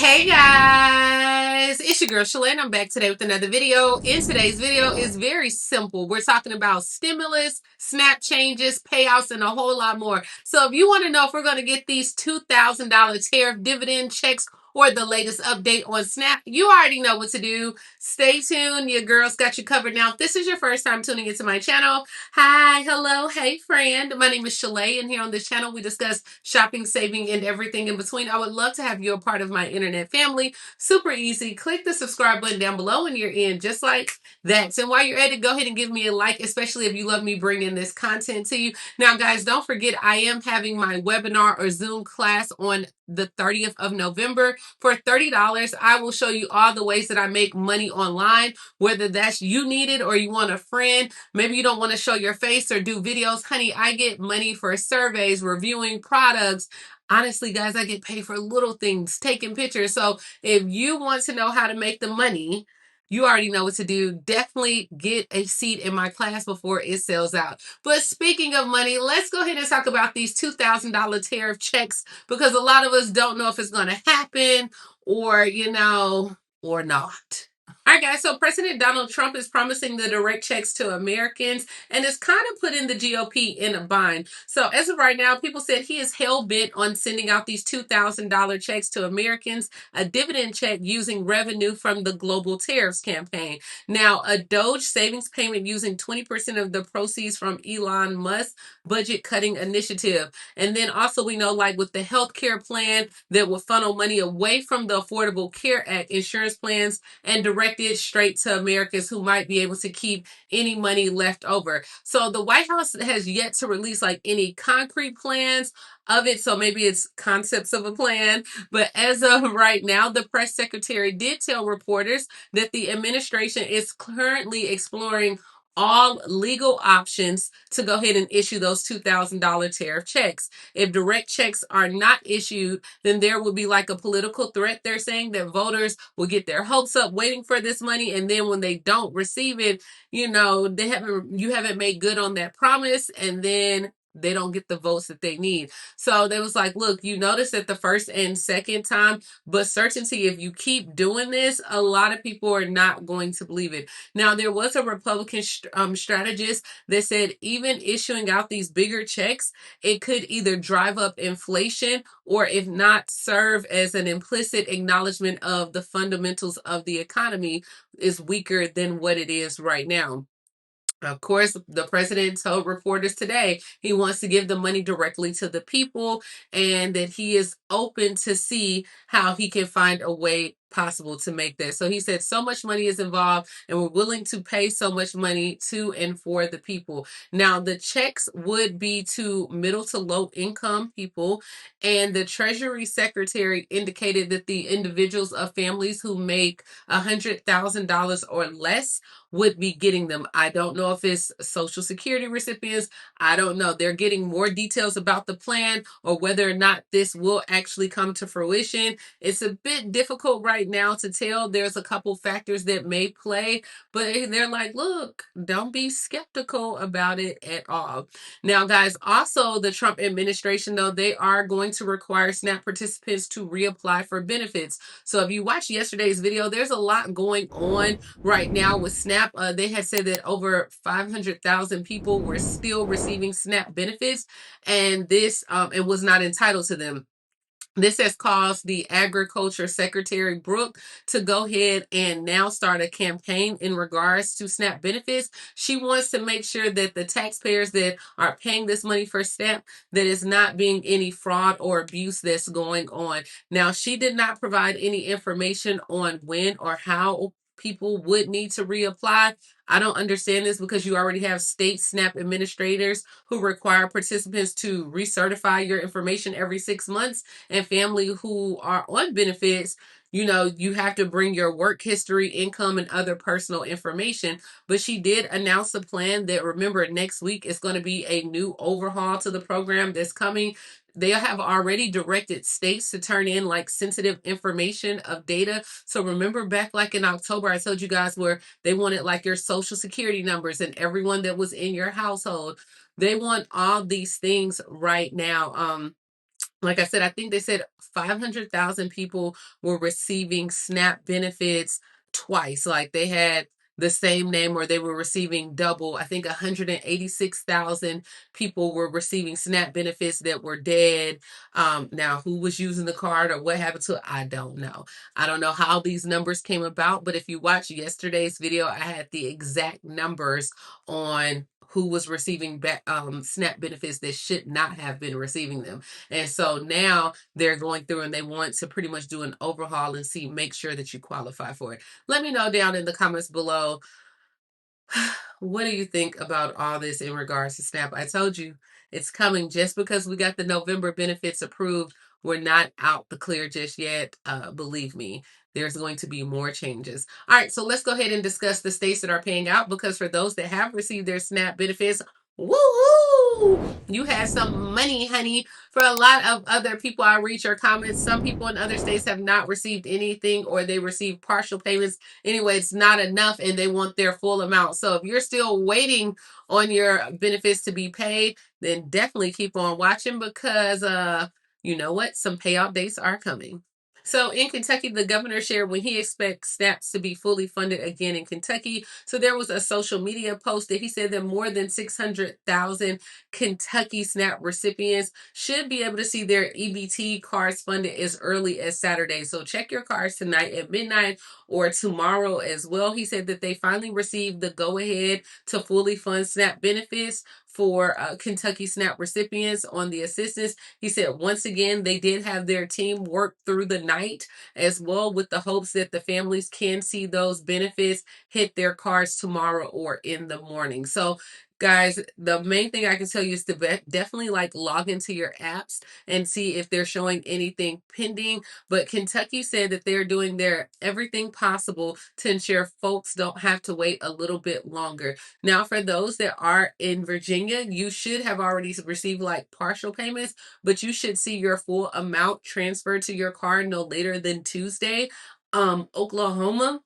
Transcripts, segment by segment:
Hey guys, it's your girl Shalae and I'm back today with another video. In today's video is very simple. We're talking about stimulus, snap changes, payouts, and a whole lot more. So if you want to know if we're going to get these $2,000 tariff dividend checks or the latest update on Snap, you already know what to do. Stay tuned. Your girl's got you covered. Now, if this is your first time tuning into my channel, hi, hello, hey friend. My name is Shalae, and here on this channel we discuss shopping, saving, and everything in between. I would love to have you a part of my internet family. Super easy. Click the subscribe button down below and you're in, just like that. And while you're at it, go ahead and give me a like, especially if you love me bringing this content to you. Now, guys, don't forget I am having my webinar or Zoom class on the 30th of November. For $30, I will show you all the ways that I make money online, whether that's you need it or you want a friend. Maybe you don't want to show your face or do videos. Honey, I get money for surveys, reviewing products. Honestly, guys, I get paid for little things, taking pictures. So if you want to know how to make the money, you already know what to do. Definitely get a seat in my class before it sells out. But speaking of money, let's go ahead and talk about these $2,000 tariff checks, because a lot of us don't know if it's going to happen or, or not. All right, guys. So President Donald Trump is promising the direct checks to Americans, and it's kind of putting the GOP in a bind. So as of right now, people said he is hell bent on sending out these $2,000 checks to Americans, a dividend check using revenue from the global tariffs campaign. Now, a Doge savings payment using 20% of the proceeds from Elon Musk's budget cutting initiative. And then also we know, like with the healthcare plan that will funnel money away from the Affordable Care Act insurance plans and direct it straight to Americans who might be able to keep any money left over. So the White House has yet to release like any concrete plans of it. So maybe it's concepts of a plan. But as of right now, the press secretary did tell reporters that the administration is currently exploring all legal options to go ahead and issue those $2,000 tariff checks. If direct checks are not issued, then there will be like a political threat. They're saying that voters will get their hopes up waiting for this money, and then when they don't receive it, you haven't made good on that promise, and then they don't get the votes that they need. So they was like, look, you notice that the first and second time, but certainty, if you keep doing this, a lot of people are not going to believe it. Now, there was a Republican strategist that said even issuing out these bigger checks, it could either drive up inflation or, if not, serve as an implicit acknowledgement of the fundamentals of the economy is weaker than what it is right now. Of course, the president told reporters today he wants to give the money directly to the people and that he is open to see how he can find a way possible to make that. So he said so much money is involved and we're willing to pay so much money to and for the people. Now, the checks would be to middle to low income people, and the Treasury Secretary indicated that the individuals of families who make $100,000 or less would be getting them. I don't know if it's Social Security recipients. I don't know. They're getting more details about the plan or whether or not this will actually come to fruition. It's a bit difficult right now to tell. There's a couple factors that may play, but they're like, look, don't be skeptical about it at all. Now, guys, also the Trump administration, though, they are going to require SNAP participants to reapply for benefits. So if you watched yesterday's video, there's a lot going on right now with SNAP. They had said that over 500,000 people were still receiving SNAP benefits, and this and was not entitled to them. This has caused the Agriculture Secretary Brooke to go ahead and now start a campaign in regards to SNAP benefits. She wants to make sure that the taxpayers that are paying this money for SNAP, that is not being any fraud or abuse that's going on. Now, she did not provide any information on when or how people would need to reapply. I don't understand this because you already have state SNAP administrators who require participants to recertify your information every 6 months, and family who are on benefits, you have to bring your work history, income, and other personal information. But she did announce a plan that, remember, next week is going to be a new overhaul to the program that's coming. They have already directed states to turn in like sensitive information of data. So remember back like in October, I told you guys where they wanted like your social security numbers and everyone that was in your household. They want all these things right now. Like I said, I think they said 500,000 people were receiving SNAP benefits twice. Like they had the same name or they were receiving double. I think 186,000 people were receiving SNAP benefits that were dead. Now, who was using the card or what happened to it? I don't know. I don't know how these numbers came about, but if you watch yesterday's video, I had the exact numbers on who was receiving SNAP benefits that should not have been receiving them. And so now they're going through and they want to pretty much do an overhaul and see, make sure that you qualify for it. Let me know down in the comments below. What do you think about all this in regards to SNAP? I told you it's coming. Just because we got the November benefits approved, we're not out the clear just yet. Believe me, there's going to be more changes. All right, so let's go ahead and discuss the states that are paying out, because for those that have received their SNAP benefits, woohoo! You had some money, honey. For a lot of other people, I read your comments. Some people in other states have not received anything, or they received partial payments. Anyway, it's not enough and they want their full amount. So if you're still waiting on your benefits to be paid, then definitely keep on watching, because you know what? Some payout dates are coming. So in Kentucky, the governor shared when he expects SNAPs to be fully funded again in Kentucky. So there was a social media post that he said that more than 600,000 Kentucky SNAP recipients should be able to see their EBT cards funded as early as Saturday. So check your cards tonight at midnight or tomorrow as well. He said that they finally received the go-ahead to fully fund SNAP benefits for Kentucky SNAP recipients on the assistance. He said once again, they did have their team work through the night as well, with the hopes that the families can see those benefits hit their cards tomorrow or in the morning. So guys, the main thing I can tell you is to definitely like log into your apps and see if they're showing anything pending. But Kentucky said that they're doing their everything possible to ensure folks don't have to wait a little bit longer. Now, for those that are in Virginia, you should have already received like partial payments, but you should see your full amount transferred to your card no later than Tuesday. Oklahoma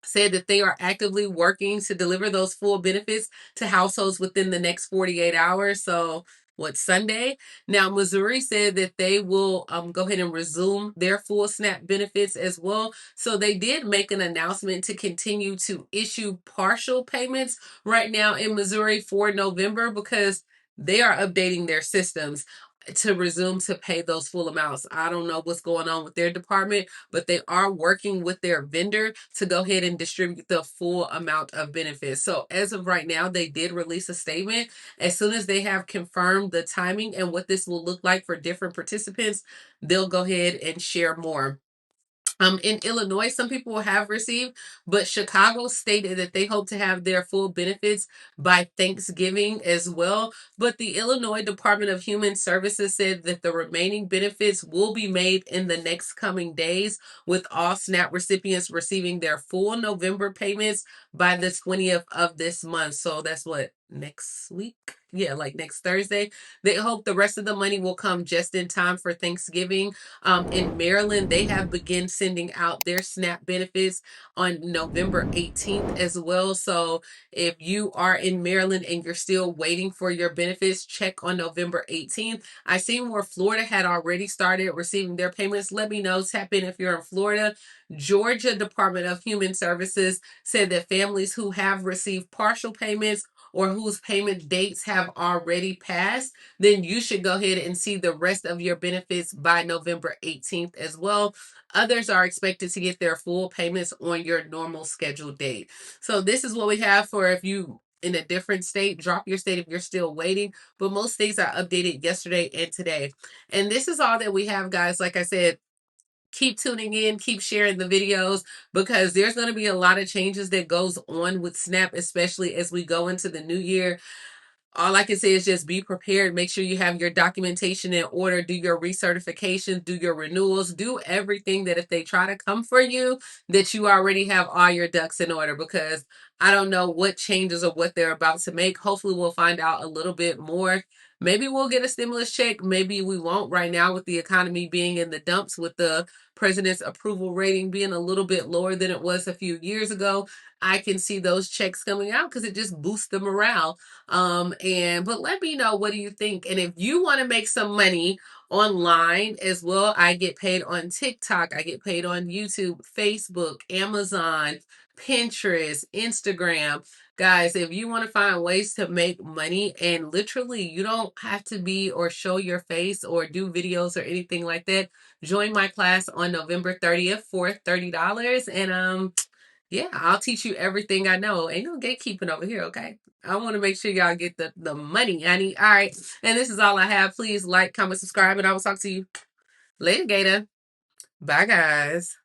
said that they are actively working to deliver those full benefits to households within the next 48 hours. So what's Sunday? Now, Missouri said that they will go ahead and resume their full SNAP benefits as well. So they did make an announcement to continue to issue partial payments right now in Missouri for November, because they are updating their systems to resume to pay those full amounts. I don't know what's going on with their department, but they are working with their vendor to go ahead and distribute the full amount of benefits. So as of right now, they did release a statement. As soon as they have confirmed the timing and what this will look like for different participants, they'll go ahead and share more. In Illinois, some people have received, but Chicago stated that they hope to have their full benefits by Thanksgiving as well. But the Illinois Department of Human Services said that the remaining benefits will be made in the next coming days, with all SNAP recipients receiving their full November payments by the 20th of this month. So that's what, next week? Yeah, like next Thursday. They hope the rest of the money will come just in time for Thanksgiving. In Maryland, they have begun sending out their SNAP benefits on November 18th as well. So if you are in Maryland and you're still waiting for your benefits, check on November 18th. I seen where Florida had already started receiving their payments. Let me know. Tap in if you're in Florida. Georgia Department of Human Services said that families who have received partial payments or whose payment dates have already passed, then you should go ahead and see the rest of your benefits by November 18th as well. Others are expected to get their full payments on your normal scheduled date. So this is what we have for if you in a different state, drop your state if you're still waiting. But most states are updated yesterday and today. And this is all that we have, guys. Like I said, keep tuning in, keep sharing the videos, because there's going to be a lot of changes that goes on with SNAP, especially as we go into the new year. All I can say is just be prepared. Make sure you have your documentation in order, do your recertifications, do your renewals, do everything that if they try to come for you, that you already have all your ducks in order, because I don't know what changes or what they're about to make. Hopefully we'll find out a little bit more. Maybe we'll get a stimulus check. Maybe we won't right now, with the economy being in the dumps, with the president's approval rating being a little bit lower than it was a few years ago. I can see those checks coming out because it just boosts the morale. But let me know, what do you think? And if you want to make some money online as well. I get paid on TikTok, I get paid on YouTube, Facebook, Amazon, Pinterest, Instagram. Guys, if you want to find ways to make money, and literally you don't have to be or show your face or do videos or anything like that, join my class on November 30th for $30. And yeah, I'll teach you everything I know. Ain't no gatekeeping over here, okay? I want to make sure y'all get the money, honey. All right. And this is all I have. Please like, comment, subscribe, and I will talk to you later, Gator. Bye, guys.